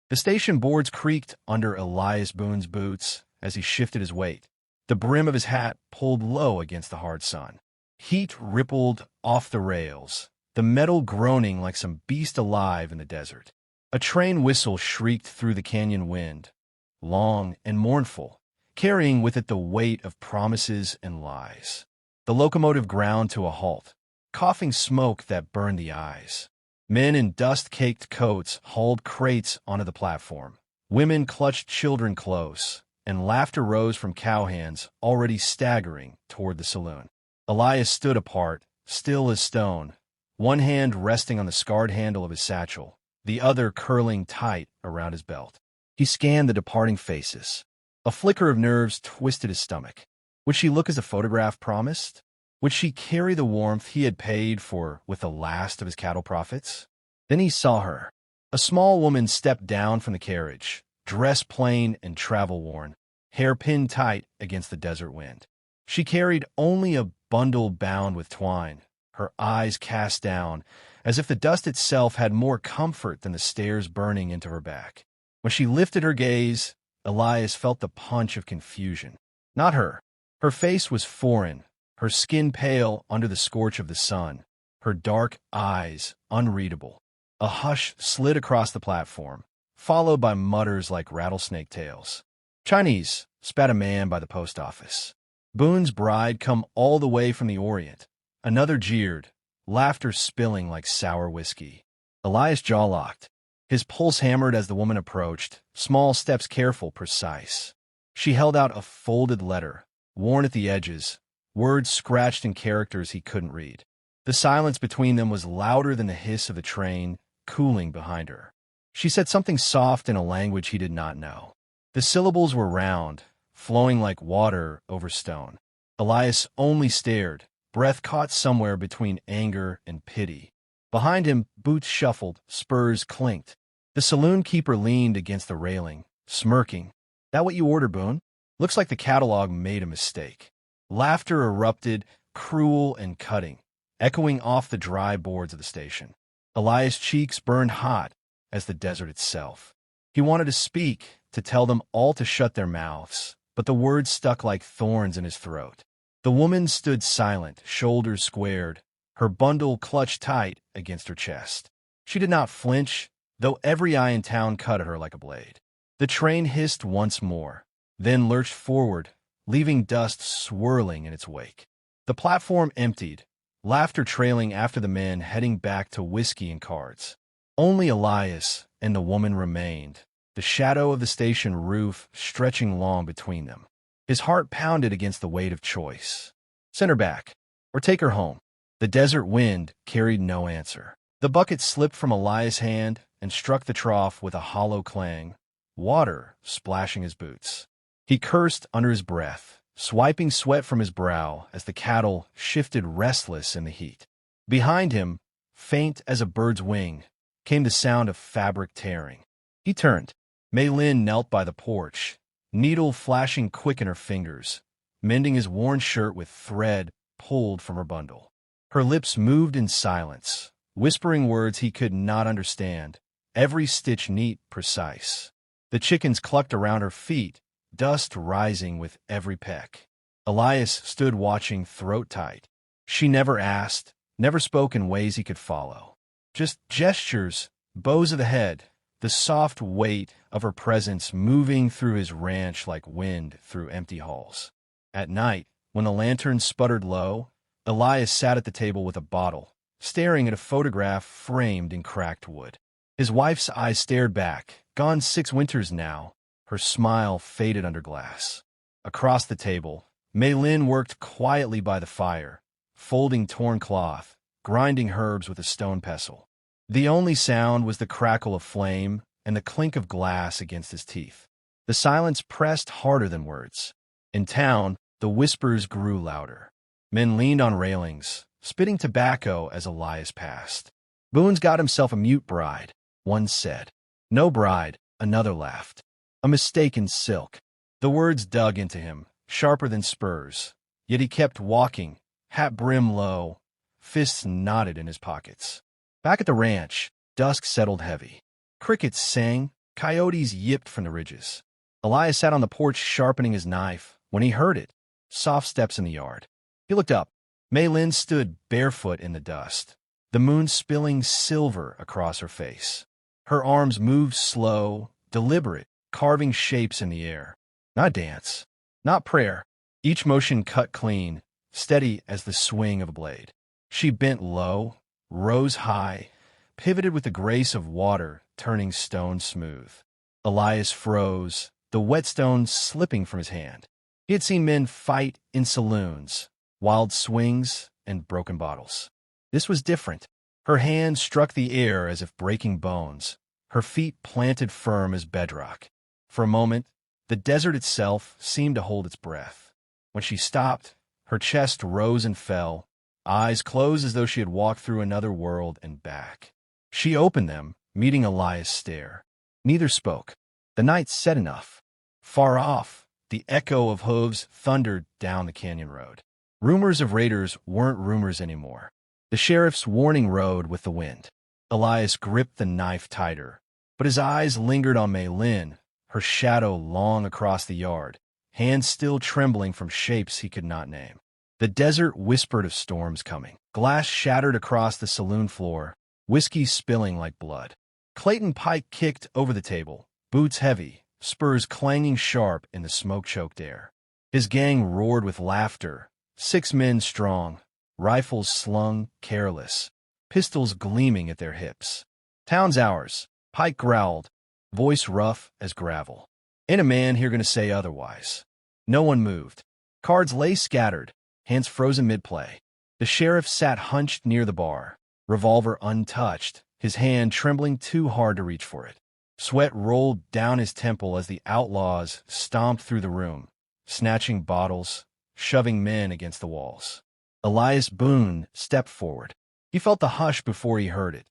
The station boards creaked under Elias Boone's boots as he shifted his weight. The brim of his hat pulled low against the hard sun. Heat rippled off the rails, the metal groaning like some beast alive in the desert. A train whistle shrieked through the canyon wind, long and mournful, carrying with it the weight of promises and lies. The locomotive ground to a halt, coughing smoke that burned the eyes. Men in dust-caked coats hauled crates onto the platform. Women clutched children close, and laughter rose from cowhands already staggering toward the saloon. Elias stood apart, still as stone, one hand resting on the scarred handle of his satchel, the other curling tight around his belt. He scanned the departing faces. A flicker of nerves twisted his stomach. Would she look as the photograph promised? Would she carry the warmth he had paid for with the last of his cattle profits? Then he saw her. A small woman stepped down from the carriage, dress plain and travel-worn, hair pinned tight against the desert wind. She carried only a bundle bound with twine, her eyes cast down, as if the dust itself had more comfort than the stairs burning into her back. When she lifted her gaze, Elias felt the punch of confusion. Not her. Her face was foreign, her skin pale under the scorch of the sun, her dark eyes unreadable. A hush slid across the platform, followed by mutters like rattlesnake tails. "Chinese," spat a man by the post office. "Boone's bride come all the way from the Orient." Another jeered, laughter spilling like sour whiskey. Elias' jaw locked. His pulse hammered as the woman approached, small steps careful, precise. She held out a folded letter, worn at the edges, words scratched in characters he couldn't read. The silence between them was louder than the hiss of the train cooling behind her. She said something soft in a language he did not know. The syllables were round, flowing like water over stone. Elias only stared, breath caught somewhere between anger and pity. Behind him, boots shuffled, spurs clinked. The saloon keeper leaned against the railing, smirking. "That what you ordered, Boone? Looks like the catalog made a mistake." Laughter erupted, cruel and cutting, echoing off the dry boards of the station. Elias' cheeks burned hot as the desert itself. He wanted to speak, to tell them all to shut their mouths, but the words stuck like thorns in his throat. The woman stood silent, shoulders squared, her bundle clutched tight against her chest. She did not flinch, though every eye in town cut at her like a blade. The train hissed once more, then lurched forward, leaving dust swirling in its wake. The platform emptied, laughter trailing after the men heading back to whiskey and cards. Only Elias and the woman remained, the shadow of the station roof stretching long between them. His heart pounded against the weight of choice. Send her back, or take her home. The desert wind carried no answer. The bucket slipped from Elias' hand and struck the trough with a hollow clang, water splashing his boots. He cursed under his breath, swiping sweat from his brow as the cattle shifted restless in the heat. Behind him, faint as a bird's wing, came the sound of fabric tearing. He turned. Mei Lin knelt by the porch, needle flashing quick in her fingers, mending his worn shirt with thread pulled from her bundle. Her lips moved in silence, whispering words he could not understand, every stitch neat, precise. The chickens clucked around her feet, dust rising with every peck. Elias stood watching, throat tight. She never asked, never spoke in ways he could follow. Just gestures, bows of the head, the soft weight of her presence moving through his ranch like wind through empty halls. At night, when the lantern sputtered low, Elias sat at the table with a bottle, staring at a photograph framed in cracked wood. His wife's eyes stared back, gone 6 winters now, her smile faded under glass. Across the table, Mei Lin worked quietly by the fire, folding torn cloth, grinding herbs with a stone pestle. The only sound was the crackle of flame and the clink of glass against his teeth. The silence pressed harder than words. In town, the whispers grew louder. Men leaned on railings, spitting tobacco as Elias passed. "Boone's got himself a mute bride," one said. "No bride," another laughed. "A mistaken silk." The words dug into him, sharper than spurs, yet he kept walking, hat brim low, fists knotted in his pockets. Back at the ranch, dusk settled heavy. Crickets sang, Coyotes yipped from the ridges. Elias sat on the porch sharpening his knife when he heard it. Soft steps in the yard. He looked up. Mei Lin stood barefoot in the dust, the moon spilling silver across her face. Her arms moved slow, deliberate, carving shapes in the air. Not dance, not prayer. Each motion cut clean, steady as the swing of a blade. She bent low, rose high, pivoted with the grace of water turning stone smooth. Elias froze, the whetstone slipping from his hand. He had seen men fight in saloons, wild swings, and broken bottles. This was different. Her hand struck the air as if breaking bones, her feet planted firm as bedrock. For a moment, the desert itself seemed to hold its breath. When she stopped, her chest rose and fell, eyes closed as though she had walked through another world and back. She opened them, meeting Elias' stare. Neither spoke. The night said enough. Far off, the echo of hooves thundered down the canyon road. Rumors of raiders weren't rumors anymore. The sheriff's warning rode with the wind. Elias gripped the knife tighter, but his eyes lingered on Mei Lin, her shadow long across the yard, hands still trembling from shapes he could not name. The desert whispered of storms coming. Glass shattered across the saloon floor, whiskey spilling like blood. Clayton Pike kicked over the table, boots heavy, spurs clanging sharp in the smoke-choked air. His gang roared with laughter, 6 men strong, rifles slung careless, pistols gleaming at their hips. "Town's ours," Pike growled, voice rough as gravel. "Ain't a man here gonna say otherwise." No one moved. Cards lay scattered, hands frozen mid-play. The sheriff sat hunched near the bar, revolver untouched, his hand trembling too hard to reach for it. Sweat rolled down his temple as the outlaws stomped through the room, snatching bottles, shoving men against the walls. Elias Boone stepped forward. He felt the hush before he heard it.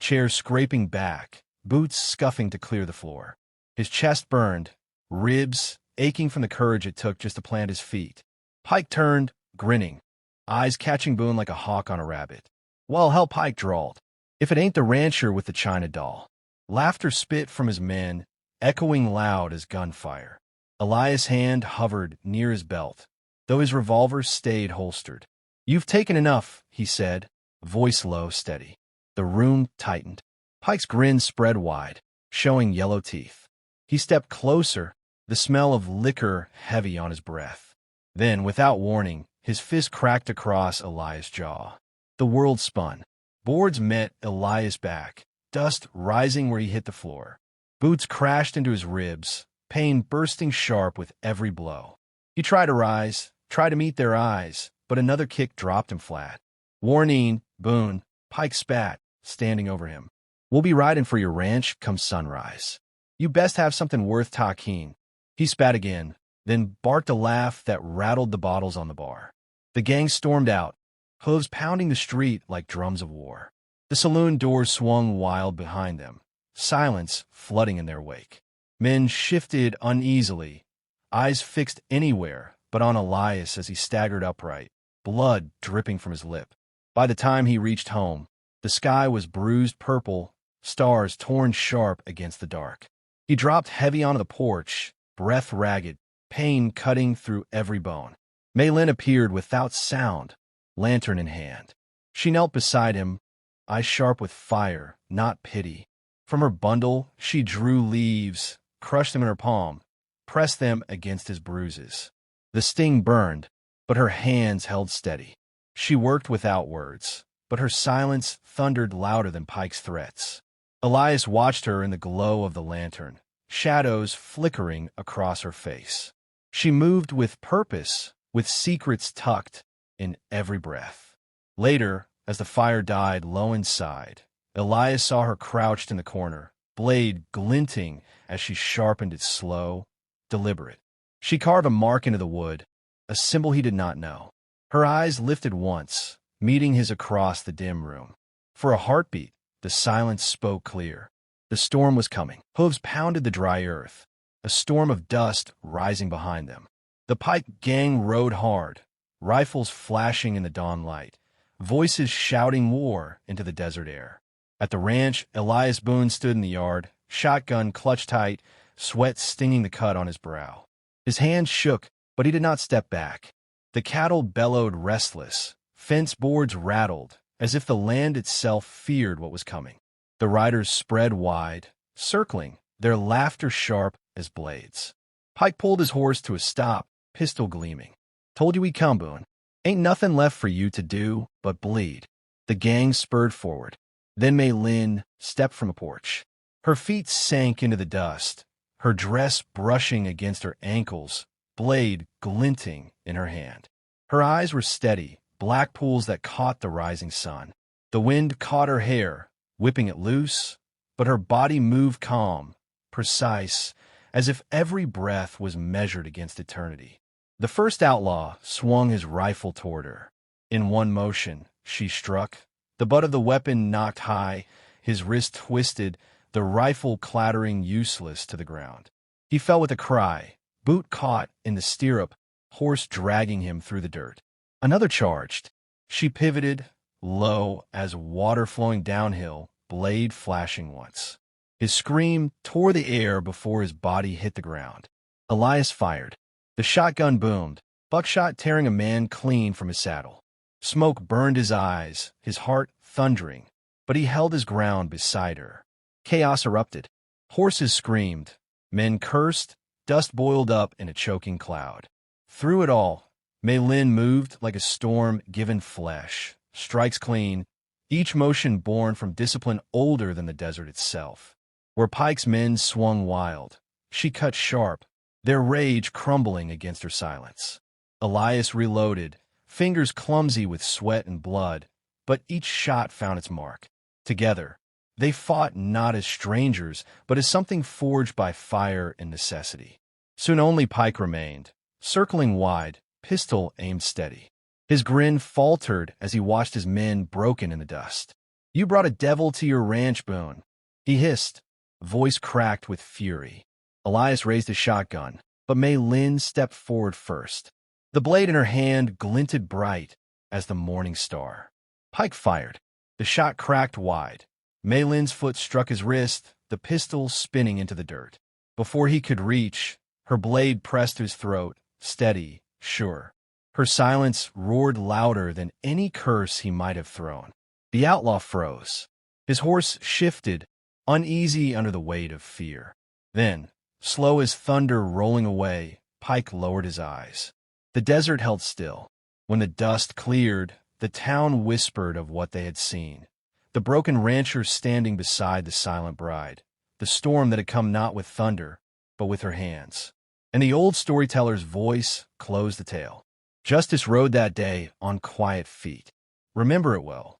Chairs scraping back, boots scuffing to clear the floor. His chest burned, ribs aching from the courage it took just to plant his feet. Pike turned, grinning, eyes catching Boone like a hawk on a rabbit. "Well, hell," Pike drawled, "if it ain't the rancher with the China doll." Laughter spit from his men, echoing loud as gunfire. Elias' hand hovered near his belt, though his revolver stayed holstered. "You've taken enough," he said, voice low, steady. The room tightened. Pike's grin spread wide, showing yellow teeth. He stepped closer, the smell of liquor heavy on his breath. Then, without warning, his fist cracked across Elias' jaw. The world spun. Boards met Elias' back, dust rising where he hit the floor. Boots crashed into his ribs, pain bursting sharp with every blow. He tried to rise, tried to meet their eyes, but another kick dropped him flat. "Warning, Boone," Pike spat, standing over him. "We'll be riding for your ranch come sunrise. You best have something worth talking." He spat again, then barked a laugh that rattled the bottles on the bar. The gang stormed out, hooves pounding the street like drums of war. The saloon doors swung wild behind them, silence flooding in their wake. Men shifted uneasily, eyes fixed anywhere but on Elias as he staggered upright, blood dripping from his lip. By the time he reached home, the sky was bruised purple, stars torn sharp against the dark. He dropped heavy onto the porch, breath ragged, pain cutting through every bone. Mei Lin appeared without sound, lantern in hand. She knelt beside him, eyes sharp with fire, not pity. From her bundle, she drew leaves, crushed them in her palm, pressed them against his bruises. The sting burned, but her hands held steady. She worked without words, but her silence thundered louder than Pike's threats. Elias watched her in the glow of the lantern, shadows flickering across her face. She moved with purpose, with secrets tucked in every breath. Later, as the fire died low inside, Elias saw her crouched in the corner, blade glinting as she sharpened it slow, deliberate. She carved a mark into the wood, a symbol he did not know. Her eyes lifted once, meeting his across the dim room. For a heartbeat, the silence spoke clear. The storm was coming. Hooves pounded the dry earth, a storm of dust rising behind them. The Pike gang rode hard, rifles flashing in the dawn light, voices shouting war into the desert air. At the ranch, Elias Boone stood in the yard, shotgun clutched tight, sweat stinging the cut on his brow. His hands shook, but he did not step back. The cattle bellowed restless. Fence boards rattled, as if the land itself feared what was coming. The riders spread wide, circling, their laughter sharp as blades. Pike pulled his horse to a stop, pistol gleaming. "Told you we'd come, Boone. Ain't nothing left for you to do but bleed." The gang spurred forward. Then Mei Lin stepped from a porch. Her feet sank into the dust, her dress brushing against her ankles, blade glinting in her hand. Her eyes were steady, black pools that caught the rising sun. The wind caught her hair, whipping it loose, but her body moved calm, precise, as if every breath was measured against eternity. The first outlaw swung his rifle toward her. In one motion, she struck. The butt of the weapon knocked high, his wrist twisted, the rifle clattering useless to the ground. He fell with a cry, boot caught in the stirrup, horse dragging him through the dirt. Another charged. She pivoted, low as water flowing downhill, blade flashing once. His scream tore the air before his body hit the ground. Elias fired. The shotgun boomed, buckshot tearing a man clean from his saddle. Smoke burned his eyes, his heart thundering, but he held his ground beside her. Chaos erupted. Horses screamed. Men cursed. Dust boiled up in a choking cloud. Through it all, Mei Lin moved like a storm given flesh, strikes clean, each motion born from discipline older than the desert itself. Where Pike's men swung wild, she cut sharp, their rage crumbling against her silence. Elias reloaded, fingers clumsy with sweat and blood, but each shot found its mark. Together, they fought not as strangers, but as something forged by fire and necessity. Soon only Pike remained, circling wide, pistol aimed steady. His grin faltered as he watched his men broken in the dust. "You brought a devil to your ranch, Boone," he hissed, voice cracked with fury. Elias raised his shotgun, but Mei Lin stepped forward first. The blade in her hand glinted bright as the morning star. Pike fired. The shot cracked wide. Mei Lin's foot struck his wrist, the pistol spinning into the dirt. Before he could reach, her blade pressed his throat, steady, sure. Her silence roared louder than any curse he might have thrown. The outlaw froze. His horse shifted, uneasy under the weight of fear. Then, slow as thunder rolling away, Pike lowered his eyes. The desert held still. When the dust cleared, the town whispered of what they had seen. The broken rancher standing beside the silent bride. The storm that had come not with thunder, but with her hands. And the old storyteller's voice closed the tale. Justice rode that day on quiet feet. Remember it well.